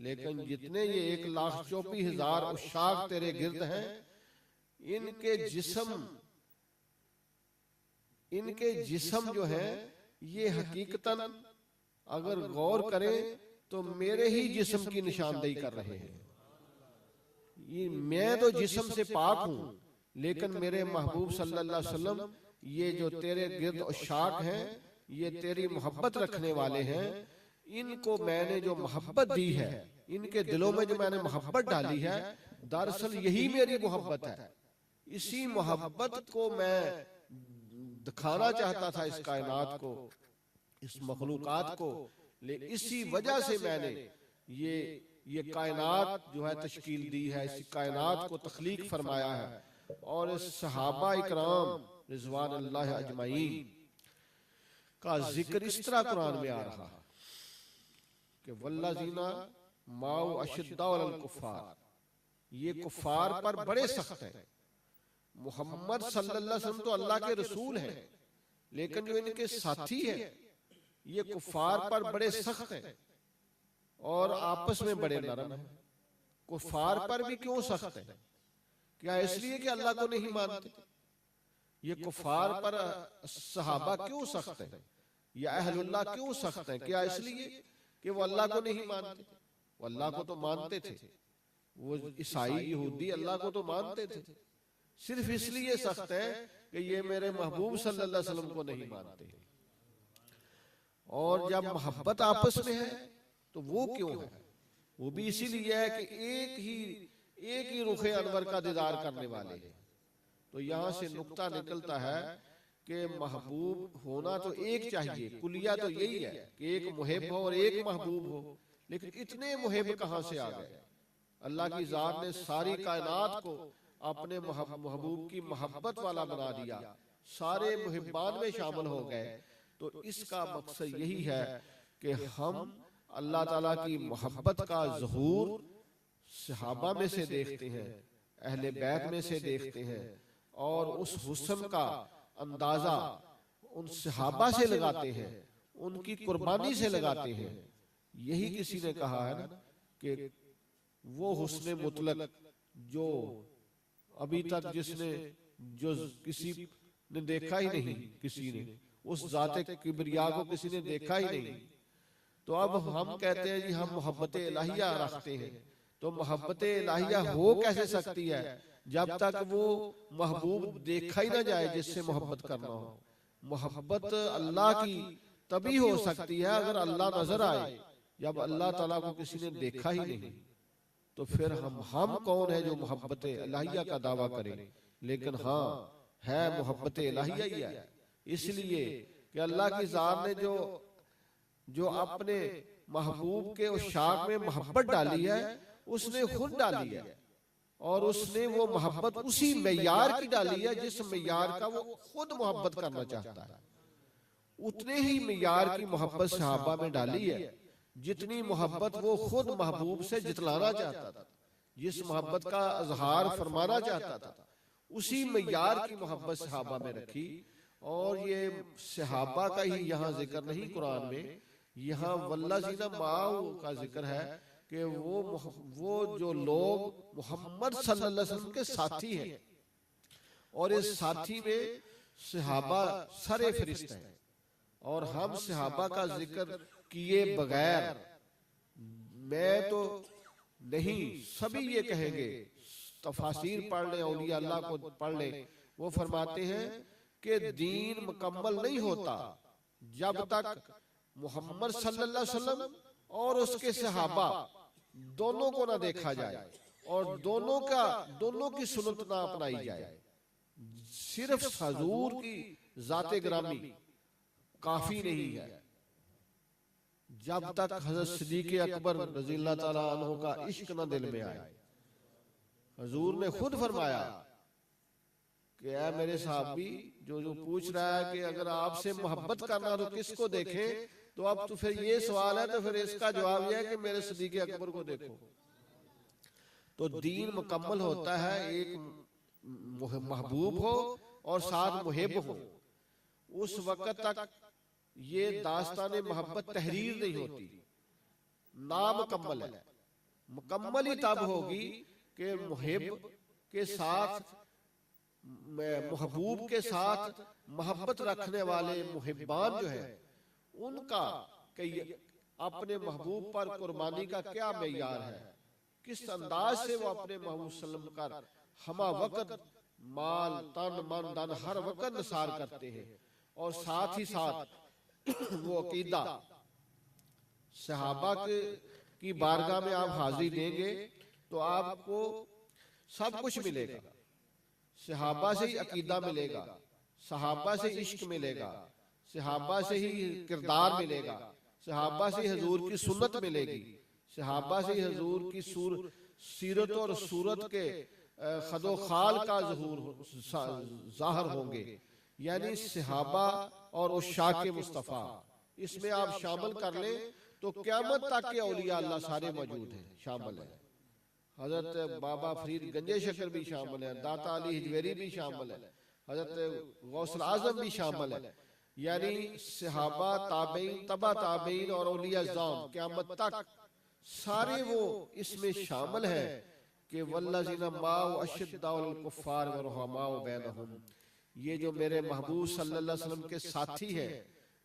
लेकिन जितने ये 1,24,000 उशाक तेरे गिर्द हैं, इनके जिस्म जो है ये हकीकतन अगर गौर करें तो मेरे ही जिस्म की निशानदेही कर रहे हैं। ये मैं तो जिस्म से पाक हूं, लेकिन मेरे महबूब सल्लल्लाहु अलैहि वसल्लम ये जो तेरे गिर्द उशाक हैं, ये तेरी मोहब्बत रखने वाले हैं। इनको मैंने जो मोहब्बत दी है, इनके दिलों में जो मैंने मोहब्बत डाली है, दरअसल यही मेरी मोहब्बत है। इसी मोहब्बत को मैं दिखाना चाहता था इस कायनात को, इस मखलूकात को। लेकिन इसी वजह से मैंने ये कायनात जो है तश्कील दी है, इस कायनात को तख्लीक फरमाया है। और इस सहाबा इकराम रिज़वानुल्लाह अजमाइन का जिक्र इस तरह कुरान में आ रहा है कि वल्लज़ीना माउ अशद्दा अलल कुफ़ार, ये कुफ़ार पर बड़े सख्त हैं। मोहम्मद सल्लल्लाहु अलैहि वसल्लम तो अल्लाह के रसूल हैं, लेकिन जो इनके साथी हैं ये कुफ़ार पर बड़े सख्त हैं और आपस में बड़े नरम हैं। कुफ़ार पर भी क्यों सख्त है? क्या इसलिए कि अल्लाह को नहीं मानते? ये कुफ़ार पर सहाबा क्यों सख्त है या अहलुल्लाह क्यों सख्त है? क्या इसलिए कि वो अल्लाह को नहीं मानते? वो अल्लाह को तो मानते थे, वो ईसाई यहूदी अल्लाह को तो मानते थे। सिर्फ इसलिए सख्त है कि ये मेरे महबूब सल्लल्लाहु अलैहि वसल्लम को नहीं मानते। और जब मोहब्बत आपस में है तो वो क्यों है? वो भी इसीलिए है कि एक ही रुखे अनवर का दीदार करने वाले हैं। तो यहाँ से नुक्ता निकलता है कि महबूब होना तो एक चाहिए, कुलिया तो यही है कि एक मुहिब हो और एक महबूब हो। लेकिन इतने मुहिब कहाँ से आ गए? अल्लाह की ज़ात ने सारी कायनात को अपने महबूब की मोहब्बत वाला बना दिया, सारे मुहिब्बान में शामिल हो गए। तो इसका मकसद यही है कि हम अल्लाह ताला की मोहब्बत का ज़हूर सहाबा में से देखते हैं, अहले बैत में से देखते हैं, और उस हुस्न का अंदाजा उन सहाबा से लगाते हैं, उनकी कुर्बानी से लगाते हैं। यही किसी ने कहा है ना कि वो हुस्न मुतलक जो अभी तक जो किसी ने देखा ही नहीं, किसी ने उस ज़ाते किबरिया को किसी ने देखा ही नहीं। तो अब हम कहते हैं जी हम मोहब्बत इलाहिया रखते हैं। तो मोहब्बत इलाहिया हो कैसे सकती है जब तक वो महबूब देखा ही ना जाए जिससे मोहब्बत करना हो? मोहब्बत अल्लाह की तभी हो सकती है अगर अल्लाह नजर आए। जब अल्लाह ताला को किसी ने देखा ही नहीं तो फिर हम कौन है जो मोहब्बत इलाहिया का दावा करें? लेकिन हाँ, है मोहब्बत इलाहिया ही है। इसलिए कि अल्लाह की ज़ात ने जो अपने महबूब के उस शाख में मोहब्बत डाली है, उसने खुद डाली है। और उसने वो मोहब्बत उसी मेयार की डाली है जिस मेयार का वो खुद मोहब्बत करना चाहता है। उतने ही मेयार की मोहब्बत सहाबा में डाली है जितनी मोहब्बत वो खुद महबूब से जितलाना चाहता था, जिस मोहब्बत का इजहार फरमाना चाहता था, उसी मेयार की मोहब्बत सहाबा में रखी। और ये सहाबा का ही यहाँ जिक्र नहीं कुरान में, यहाँ वल्लज़ीना माअहू का जिक्र है कि वो जो लोग मोहम्मद सल्लल्लाहु अलैहि वसल्लम के साथी हैं, और इस साथी में सहाबा सरे फरिश्ते हैं। और हम सहाबा का जिक्र किए बगैर मैं तो नहीं, सभी ये कहेंगे, तफासीर पढ़ लें, औलिया अल्लाह को पढ़ लें, वो फरमाते हैं कि दीन मुकम्मल नहीं होता जब तक मोहम्मद सल्लल्लाहु अलैहि वसल्लम और उसके सहाबा दोनों को ना देखा जाए और दोनों की सुन्नत ना अपनाई जाए। सिर्फ हुजूर की जाते ग्रामी काफी नहीं है जब तक हज़रत सिद्दीक़ अकबर रज़ियल्लाहु ताला अन्हु का इश्क न दिल में आए। हुजूर ने खुद फरमाया कि ऐ मेरे साहबी, जो पूछ रहा है कि अगर आपसे मोहब्बत करना तो किसको देखें, तो अब तो फिर ये सवाल है, तो फिर इसका जवाब यह है कि मेरे सिद्दीक़ अकबर को देखो। तो दीन मुकम्मल होता है एक महबूब हो और साथ मुहिब हो। उस वक्त तक ये दास्तान मोहब्बत तहरीर नहीं होती, नामुकम्मल है। मुकम्मल ही तब होगी कि मुहिब के साथ, महबूब के साथ मोहब्बत रखने वाले मुहिबान जो है उनका कि अपने महबूब पर कुर्बानी का क्या मेयार है, किस अंदाज से वो अपने महबूब सल्लम का हमा वक्त माल तन मन धन हर वक्त निसार करते हैं। और साथ ही साथ वो अकीदा सहाबा की बारगाह में आप हाजिरी देंगे तो आपको सब कुछ मिलेगा। सहाबा से ही अकीदा मिलेगा, सहाबा से इश्क मिलेगा, सहाबा से ही किरदार मिलेगा, सहाबा से हजूर की सुन्नत मिलेगी, सहाबा से ही हजूर की सीरत और सूरत के खदो खाल का ज़ाहिर होंगे। यानी सहाबा और उशाक मुस्तफ़ा इसमें आप शामिल कर ले तो क़यामत तक के औलिया अल्लाह सारे मौजूद हैं, शामिल है। हजरत बाबा फरीद गंजे शकर भी शामिल है, दाता अली हिजवेरी भी शामिल है, हजरत गौसल आजम भी शामिल है। यानी सहाबा ताबईन तबा ताबईन और औलिया ज़ाम क़यामत तक सारे वो इसमें शामिल है कि वल्लज़ीना माअहु अशिद्दाउल कुफ़्फ़ार व रुहमाउ बैनहुम, ये जो मेरे महबूब सल्लल्लाहु अलैहि वसल्लम के साथी है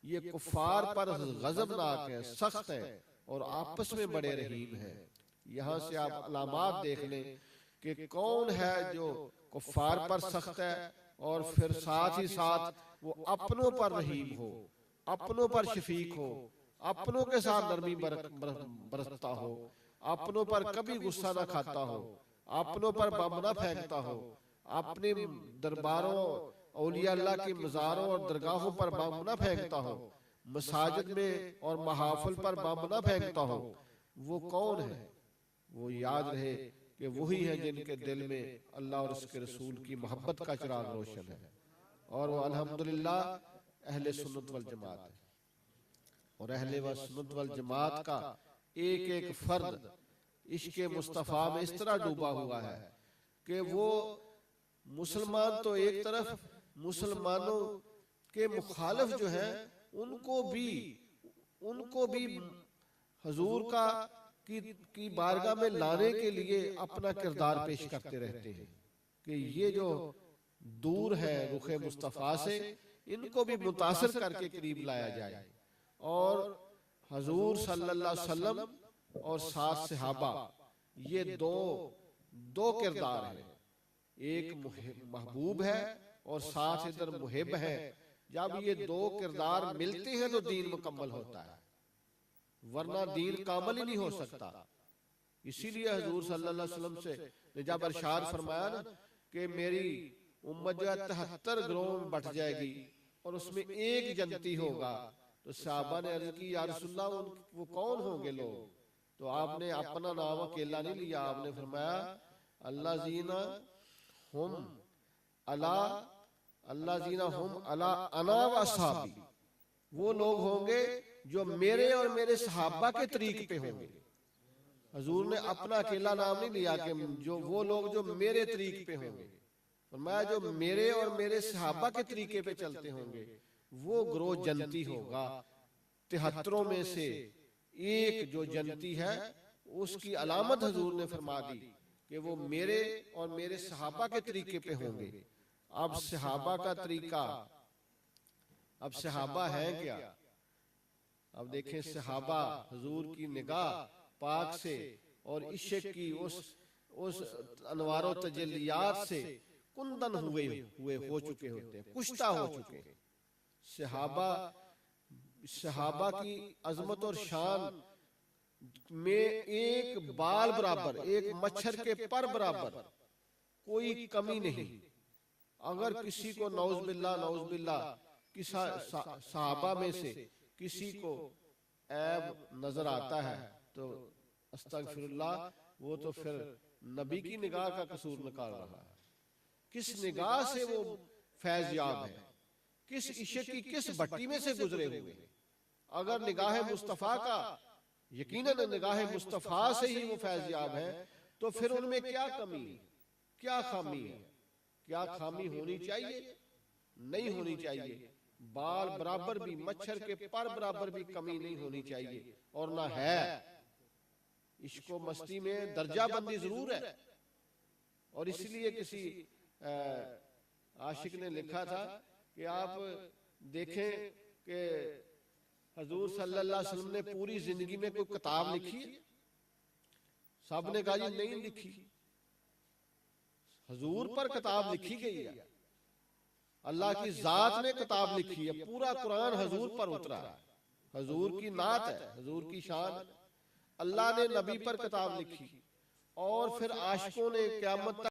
ये कुफ़ार पर गज़बनाक है, सख्त है और आपस में बड़े रहीम है। यहाँ से आप अलामात देख लें कि कौन है जो कुफ़ार पर सख्त है और फिर साथ ही साथ वो अपनों पर रहीम हो, अपनों पर शफीक हो, अपनों के साथ नरमी बरसता हो, अपनों पर कभी गुस्सा ना खाता हो, अपनों पर बम ना फेंकता हो, अपने दरबारों औलिया अल्लाह की मज़ारों और दरगाहों पर बम ना फेंकता हो, मसाजिद में और महाफिल पर बम ना फेंकता हो। वो कौन है? वो याद रहे कि वही है जिनके दिल में अल्लाह और उसके रसूल की मोहब्बत का चिराग रोशन है। और वो अल्हम्दुलिल्लाह अहले सुन्नत वल जमात है। और अहले व सुन्नत वल जमात का एक एक फर्द इश्क़े मुस्तफ़ा में इस तरह डूबा हुआ है कि वो मुसलमान तो एक तरफ, मुसलमानों के मुखालिफ जो हैं उनको भी हजूर का की बारगाह में लाने के लिए अपना किरदार पेश करते रहते हैं कि ये जो दूर है रुखे मुस्तफ़ा से इनको भी मुतासिर करके करीब लाया जाए। और हजूर सल्लल्लाहु अलैहि वसल्लम और सात सहाबा ये दो किरदार हैं, एक महबूब है और साथ इधर मुहिब है। जब ये दो किरदार मिलते हैं तो दीन मुकम्मल होता है, वरना दीन कामल ही नहीं हो सकता। इसीलिए हजूर सल्लल्लाहु अलैहि वसल्लम से जब इरशाद फरमाया ना कि मेरी उम्मत जो 73 गिरोह में बट जाएगी और उसमें एक जन्नती होगा, तो सहाबा ने अर्ज की या रसूलल्लाह वो कौन होंगे लोग? तो आपने अपना नाम अकेला नहीं लिया, आपने फरमाया अल्लाज़ीना हुम अला अना व असहाबी, वो लोग होंगे जो मेरे और मेरे सहाबा के तरीक पे होंगे। हजूर ने अपना अकेला नाम नहीं लिया कि जो वो लोग जो मेरे तरीक पे होंगे, फरमाया जो मेरे और मेरे सहाबा के तरीके पे चलते होंगे वो ग्रोह जन्नती होगा। 73 में से एक जो जन्नती है उसकी अलामत हजूर ने फरमा दी कि वो मेरे और मेरे सहाबा के तरीके पे होंगे। अब सहाबा का तरीका, अब सहाबा है क्या? अब देखें सहाबा हजूर की निगाह पाक से और इश्क की उस अनवार व तजल्लियात से कुंदन हुए हो चुके होते हैं, कुश्ता हो चुके हैं। सहाबा की अजमत और शान में एक बाल बराबर, एक मच्छर के पर बराबर कोई कमी नहीं। अगर किसी को नौज बिल्ला सहाबा में से किसी को ऐब नजर आता है तो अस्तगफिरुल्लाह, वो तो फिर नबी की निगाह का कसूर निकाल रहा है। किस निगाह से वो फैज याब है, किस इश्क की किस भट्टी में से गुजरे हुए। अगर निगाह मुस्तफ़ा का, यकीनन निगाह मुस्तफ़ा से ही वो फैज याब है, तो फिर उनमें क्या कमी, क्या खामी है? क्या खामी होनी चाहिए? नहीं होनी चाहिए। बाल बराबर भी, मच्छर के पर बराबर भी कमी नहीं होनी चाहिए और ना है। इश्क व मस्ती में दर्जा बंदी जरूर है। और इसलिए किसी आशिक ने लिखा था कि आप देखें कि हजूर सल्लल्लाहु अलैहि वसल्लम ने पूरी जिंदगी में कोई किताब लिखी है? सब ने कहा जी नहीं लिखी। हजूर पर किताब लिखी गई है, अल्लाह की जात ने किताब लिखी है, पूरा कुरान हजूर पर उतरा है, हजूर की नात है, हजूर की शान। अल्लाह ने नबी पर किताब लिखी और फिर आशिकों ने क़यामत